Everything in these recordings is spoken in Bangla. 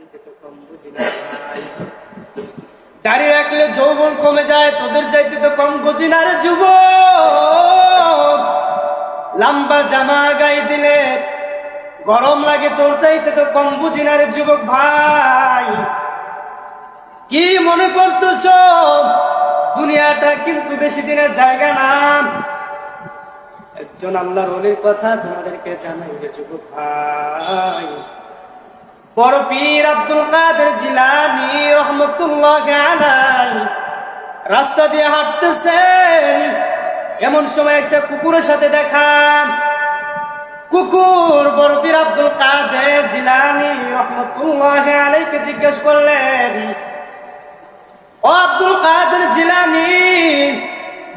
চাইতে তো কম বুঝি না ভাই। দাড়ি রাখলে যৌবন কমে যায়, তোদের চাইতে তো কম বুঝি না রে যুবক। লম্বা জামা গায়ে দিলে গরম লাগে, তোর চাইতে তো কম বুঝি না রে যুবক ভাই। কি মনে করতেছ দুনিয়াটা কিন্তু বেশি দিনের জায়গা না। একজন আল্লাহর ওলির কথা তোমাদেরকে জানাই রে যুবক ভাই। বড় পীর আব্দুল কাদের জিলানী রহমতুল্লাহ আলাইহি রাস্তা দিয়ে হাঁটতেছেন, এমন সময় একটা কুকুরের সাথে দেখা। কুকুর বড় পীর আব্দুল কাদের জিলানী রহমতুল্লাহ আলাইহিকে জিজ্ঞেস করলেন, ও আব্দুল কাদের জিলানী,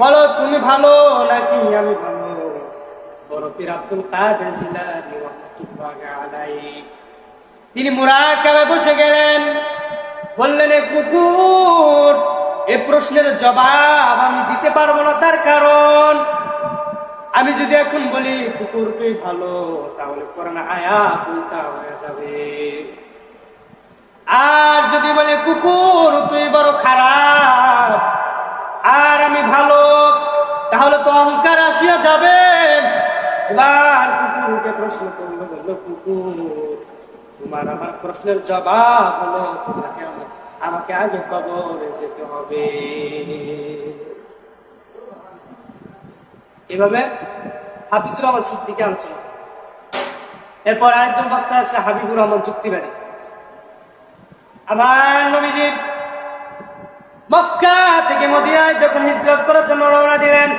বলো তুমি ভালো নাকি আমি ভালো? বড় পীর আব্দুল কাদের জিলানী রহমতুল্লাহ আলাইহি তিনি মুরাকাবায় বসে গেলেন। বললেন, এ কুকুর, এ প্রশ্নের জবাব আমি দিতে পারবো না। তার কারণ আমি যদি এখন বলি কুকুর তুই ভালো, তাহলে কোরআন আয়াত উল্টা হয়ে যাবে। আর যদি বলি কুকুর তুই বড় খারাপ আর আমি ভালো, তাহলে তো অহংকার আসিয়া যাবে। এবার কুকুরকে প্রশ্ন করলো, বললো, কুকুর তোমার আমার প্রশ্নের জবাব হলো তোমাকে আমাকে আগে কবরে যেতে হবে। এভাবে হাফিজুর রহমান সিদ্দিকী আলোচনা। এরপর আরেকজন বক্তা আছে হাবিবুর রহমান যুক্তিবাদী। আমার নবীজি মক্কা থেকে মদিনায় যখন হিজরত করার জন্য রওনা দিলেন,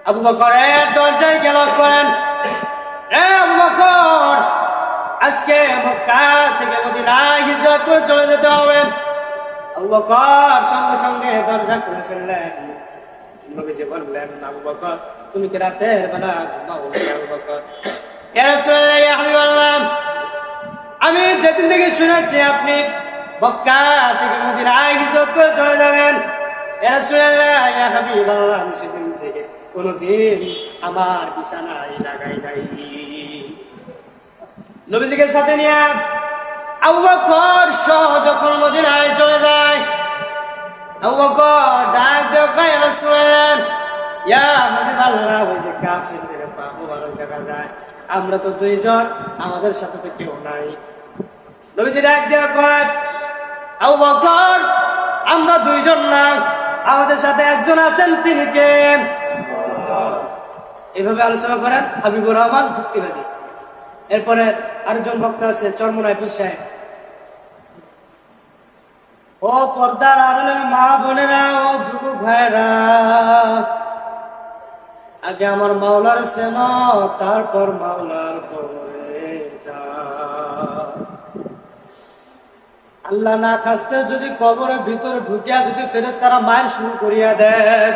আবু বকরের দরজায় গেল, করেন, এ আবু বকর, আজকে মক্কা থেকে মদিনায় হিজরত করে চলে যেতে হবে। আবু বকর সঙ্গে সঙ্গে দরজা খুলে ফেললেন। নবীজি বললেন, আবু বকর তুমি কি রাতের বেলা ঘুমাও? আবু বকর, ইয়া রাসূলুল্লাহ, ইয়া হাবিবাল্লাহ, আমি যেদিন থেকে শুনেছি আপনি মক্কা থেকে মদিনায় হিজরত করে চলে যাবেন, ইয়া রাসূলুল্লাহ, ইয়া হাবিবাল্লাহ, আমি সেদিন থেকে কোনদিন আমার বিছানায় লাগাই নাই। নবীজিকে সাথে নিয়ে আবু বকর সহ যখন মদিনায় চলে যায়, আবু বকর ডাক দিয়ে কয়, ইয়া রাসূলুল্লাহ, ইয়া হাবিবাল্লাহ, ওই যে কাফেরদের পা মোবারক দেখা যায়, আমরা তো দুইজন, আমাদের সাথে তো কেউ নাই। নবীজি ডাক দিয়ে কয়, আবু বকর, আমরা দুইজন না, আমাদের সাথে একজন আছেন, তিনি কে? এভাবে আলোচনা করেন হাবিবুর রহমান যুক্তিবাদী। এরপরে আরেকজন বক্তা আছে চরমনায় পীর সাহেব। ও পর্দার আড়ালের মা বোনেরা, ও যুবক ভাইরা, আগে আমার মাওলার সেন, তারপর মাওলার কবরে যা। আল্লাহ না খাস্তে যদি কবরের ভিতরে ঢুকিয়া যদি ফেরেশতারা মায়ের শুরু করিয়া দেয়,